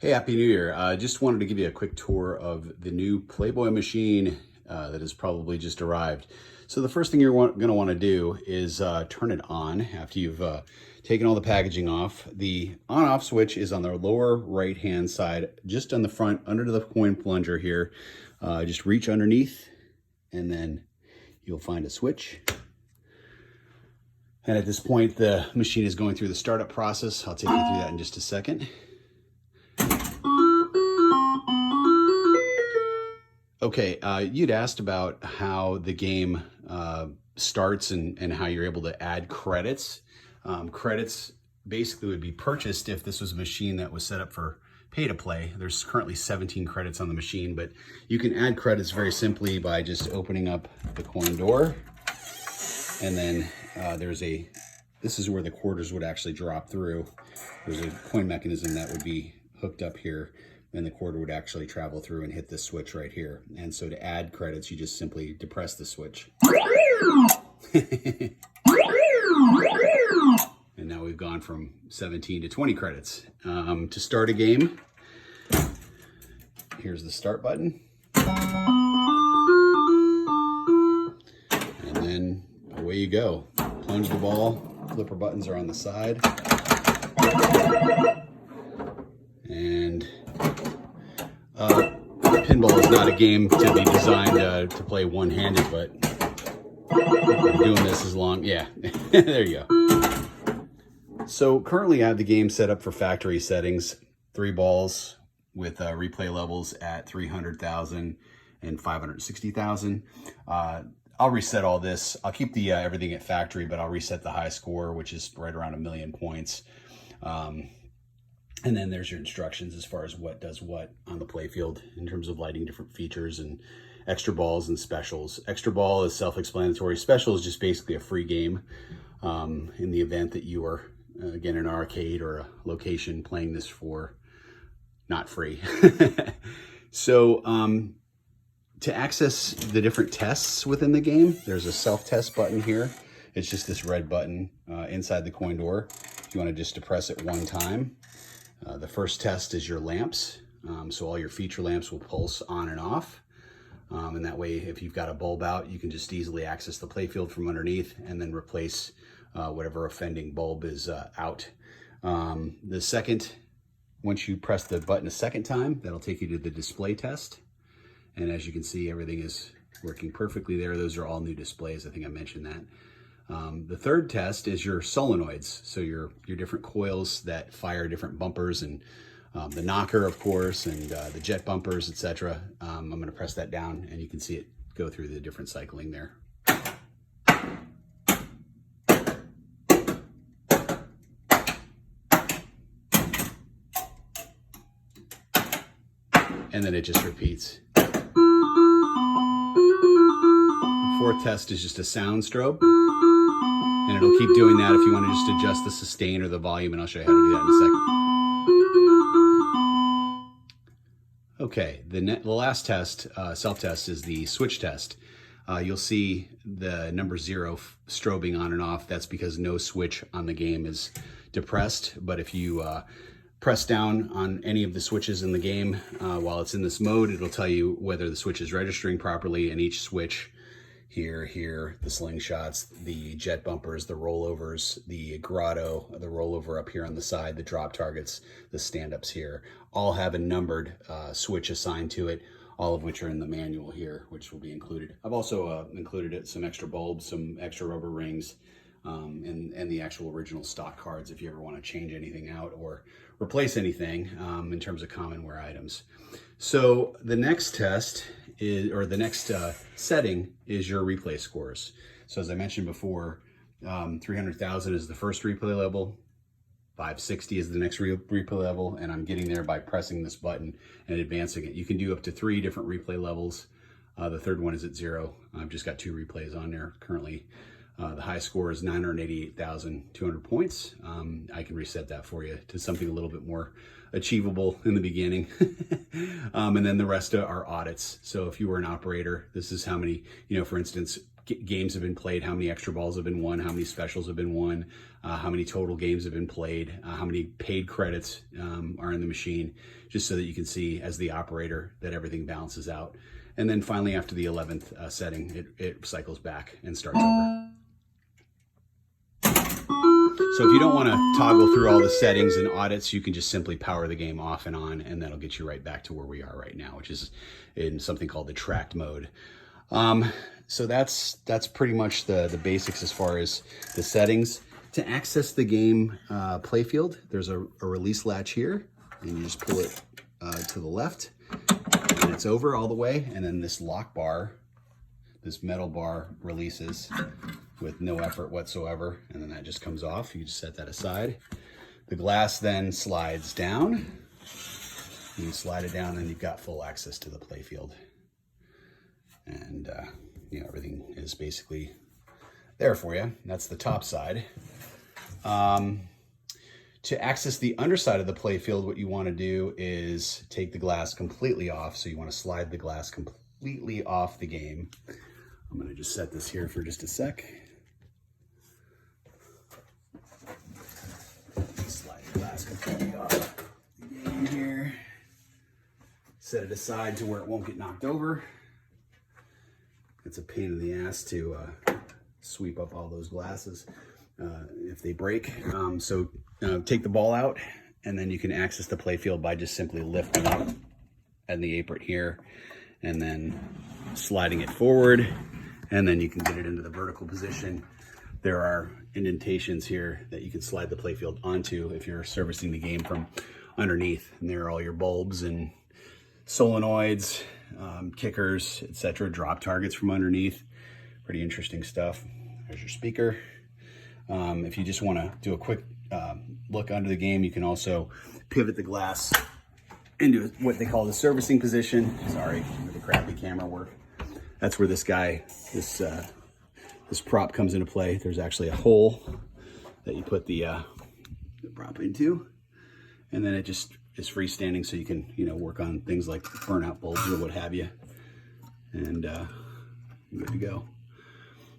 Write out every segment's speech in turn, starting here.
Hey, Happy New Year. Just wanted to give you a quick tour of the new Playboy machine that has probably just arrived. So the first thing you're going to want to do is turn it on after you've taken all the packaging off. The on-off switch is on the lower right-hand side, just on the front, under the coin plunger here. Just reach underneath and then you'll find a switch. And at this point, the machine is going through the startup process. I'll take you through that in just a second. Okay, you'd asked about how the game starts and how you're able to add credits. Credits basically would be purchased if this was a machine that was set up for pay to play. There's currently 17 credits on the machine, but you can add credits very simply by just opening up the coin door. And then this is where the quarters would actually drop through. There's a coin mechanism that would be hooked up here, and the quarter would actually travel through and hit this switch right here. And so to add credits, you just simply depress the switch. And now we've gone from 17 to 20 credits. To start a game, here's the start button. And then away you go. Plunge the ball, flipper buttons are on the side. And pinball is not a game to be designed to play one-handed, but I've been doing this as long, yeah, there you go. So currently I have the game set up for factory settings, 3 balls with replay levels at 300,000 and 560,000. I'll reset all this. I'll keep the everything at factory, but I'll reset the high score, which is right around 1,000,000 points. And then there's your instructions as far as what does what on the playfield in terms of lighting different features and extra balls and specials. Extra ball is self-explanatory. Special is just basically a free game in the event that you are, again, in an arcade or a location playing this for not free. So to access the different tests within the game, there's a self-test button here. It's just this red button inside the coin door. You want to just depress it one time. The first test is your lamps. So all your feature lamps will pulse on and off. And that way, if you've got a bulb out, you can just easily access the playfield from underneath and then replace whatever offending bulb is out. The second, once you press the button a second time, that'll take you to the display test. And as you can see, everything is working perfectly there. Those are all new displays. I think I mentioned that. The third test is your solenoids. So your different coils that fire different bumpers and the knocker, of course, and the jet bumpers, etc. I'm going to press that down and you can see it go through the different cycling there. And then it just repeats. The fourth test is just a sound strobe. And it'll keep doing that if you want to just adjust the sustain or the volume, and I'll show you how to do that in a second. Okay, the last test, self-test, is the switch test. You'll see the number 0 strobing on and off. That's because no switch on the game is depressed. But if you press down on any of the switches in the game while it's in this mode, it'll tell you whether the switch is registering properly, and each switch here, the slingshots, the jet bumpers, the rollovers, the grotto, the rollover up here on the side, the drop targets, the stand-ups here, all have a numbered switch assigned to it, all of which are in the manual here, which will be included. I've also included some extra bulbs, some extra rubber rings, and the actual original stock cards if you ever want to change anything out or replace anything in terms of common wear items. So the next test is, or the next setting is your replay scores. So as I mentioned before, 300,000 is the first replay level, 560 is the next replay level, and I'm getting there by pressing this button and advancing it. You can do up to 3 different replay levels. The third one is at 0. I've just got 2 replays on there currently. The high score is 988,200 points. I can reset that for you to something a little bit more achievable in the beginning. And then the rest are audits. So if you were an operator, this is how many, for instance, games have been played, how many extra balls have been won, how many specials have been won, how many total games have been played, how many paid credits are in the machine, just so that you can see as the operator that everything balances out. And then finally, after the 11th setting, it cycles back and starts over. So if you don't want to toggle through all the settings and audits, you can just simply power the game off and on, and that'll get you right back to where we are right now, which is in something called the tracked mode. So that's pretty much the basics as far as the settings. To access the game playfield, there's a release latch here, and you just pull it to the left, and it's over all the way, and then this lock bar, this metal bar, releases with no effort whatsoever, and then that just comes off. You just set that aside. The glass then slides down. You slide it down, and you've got full access to the playfield. And you know, everything is basically there for you. That's the top side. To access the underside of the playfield, what you want to do is take the glass completely off. So you want to slide the glass completely off the game. I'm going to just set this here for just a sec. Slide the glass completely off the game here. Set it aside to where it won't get knocked over. It's a pain in the ass to sweep up all those glasses if they break. So take the ball out, and then you can access the playfield by just simply lifting up at the apron here, and then sliding it forward, and then you can get it into the vertical position. There are indentations here that you can slide the playfield onto if you're servicing the game from underneath, and there are all your bulbs and solenoids, kickers, etc., drop targets from underneath. Pretty interesting stuff. There's your speaker. If you just want to do a quick look under the game, you can also pivot the glass into what they call the servicing position. Sorry, the crappy camera work. That's where this guy, this prop comes into play. There's actually a hole that you put the prop into, and then it just is freestanding, so you can, you know, work on things like burnout bulbs or what have you, and you're good to go.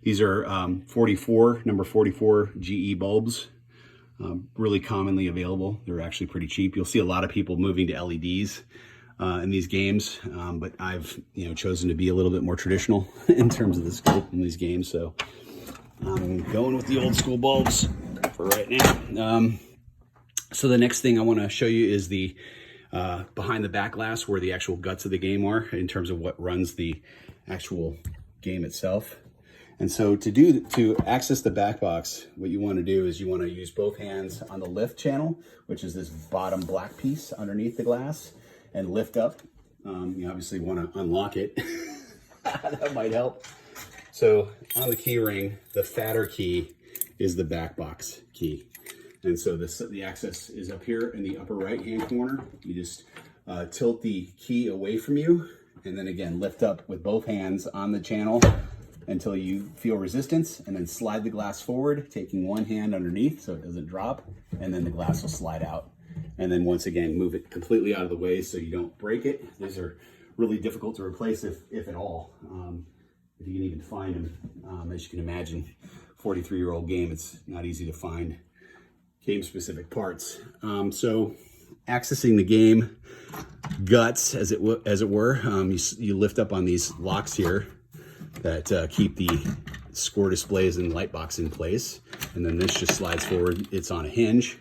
These are number 44 GE bulbs, really commonly available. They're actually pretty cheap. You'll see a lot of people moving to LEDs in these games, but I've, you know, chosen to be a little bit more traditional in terms of the scope in these games, so I'm going with the old school bulbs for right now. So the next thing I want to show you is the behind the back glass, where the actual guts of the game are in terms of what runs the actual game itself. And so to access the back box, what you want to do is you want to use both hands on the lift channel, which is this bottom black piece underneath the glass, and lift up. You obviously want to unlock it. That might help. So on the key ring, the fatter key is the back box key. And so the access is up here in the upper right-hand corner. You just tilt the key away from you, and then again, lift up with both hands on the channel until you feel resistance, and then slide the glass forward, taking one hand underneath so it doesn't drop, and then the glass will slide out. And then once again, move it completely out of the way so you don't break it. These are really difficult to replace if at all. If you can even find them. As you can imagine, 43-year-old game, it's not easy to find game-specific parts. So accessing the game guts, as it were, you lift up on these locks here that keep the score displays and light box in place, and then this just slides forward. It's on a hinge,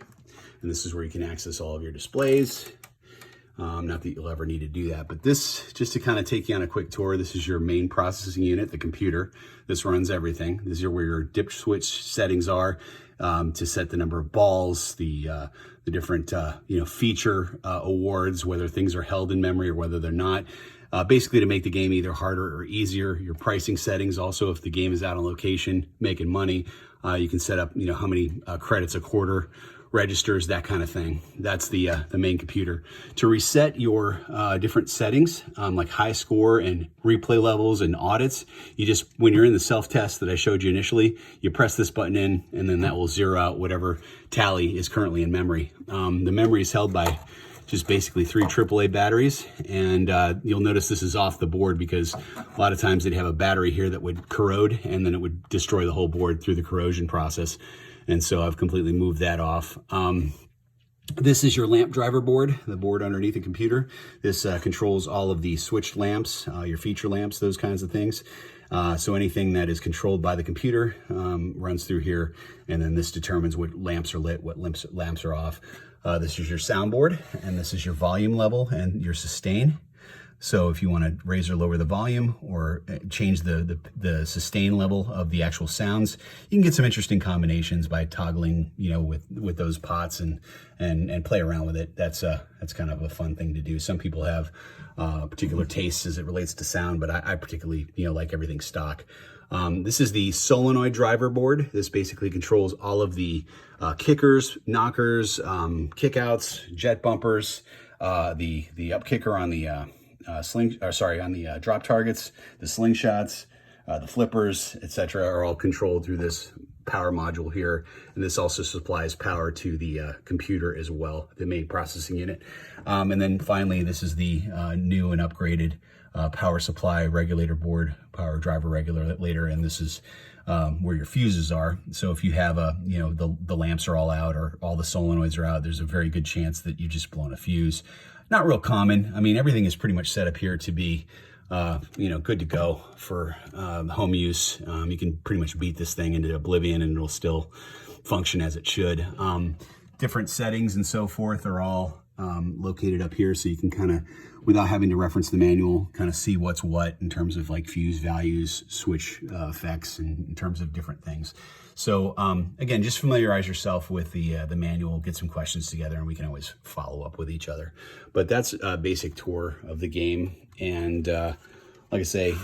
and this is where you can access all of your displays. Not that you'll ever need to do that, but this, just to kind of take you on a quick tour, this is your main processing unit, the computer. This runs everything. This is where your dip switch settings are, to set the number of balls, the different feature awards, whether things are held in memory or whether they're not. Basically to make the game either harder or easier. Your pricing settings also, if the game is out on location making money, you can set up how many credits a quarter registers, that kind of thing. That's the main computer. To reset your different settings, like high score and replay levels and audits, you just, when you're in the self-test that I showed you initially, you press this button in, and then that will zero out whatever tally is currently in memory. The memory is held by just basically 3 AAA batteries. And you'll notice this is off the board because a lot of times they'd have a battery here that would corrode, and then it would destroy the whole board through the corrosion process. And so I've completely moved that off. This is your lamp driver board, the board underneath the computer. This controls all of the switched lamps, your feature lamps, those kinds of things. So anything that is controlled by the computer runs through here, and then this determines what lamps are lit, what lamps are off. This is your soundboard, and this is your volume level and your sustain. So if you want to raise or lower the volume or change the sustain level of the actual sounds, you can get some interesting combinations by toggling, you know, with those pots and play around with it. That's kind of a fun thing to do. Some people have particular tastes as it relates to sound, but I particularly, you know, like everything stock. This is the solenoid driver board. This basically controls all of the kickers, knockers, kickouts, jet bumpers, the up kicker on the on the drop targets, the slingshots, the flippers, etc., are all controlled through this power module here. And this also supplies power to the computer as well, the main processing unit. And then finally, this is the new and upgraded power supply regulator board, power driver regulator, and this is where your fuses are. So if you have you know, the lamps are all out or all the solenoids are out, there's a very good chance that you just blown a fuse. Not real common. I mean, everything is pretty much set up here to be, you know, good to go for home use. You can pretty much beat this thing into oblivion and it'll still function as it should. Different settings and so forth are all located up here, so you can kind of, without having to reference the manual, kind of see what's what in terms of like fuse values, switch effects, and in terms of different things. So again, just familiarize yourself with the manual, get some questions together, and we can always follow up with each other. But that's a basic tour of the game. And like I say,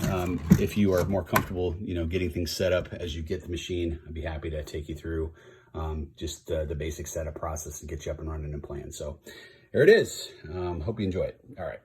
if you are more comfortable, you know, getting things set up as you get the machine, I'd be happy to take you through just the basic setup process and get you up and running and playing. So here it is. Hope you enjoy it. All right.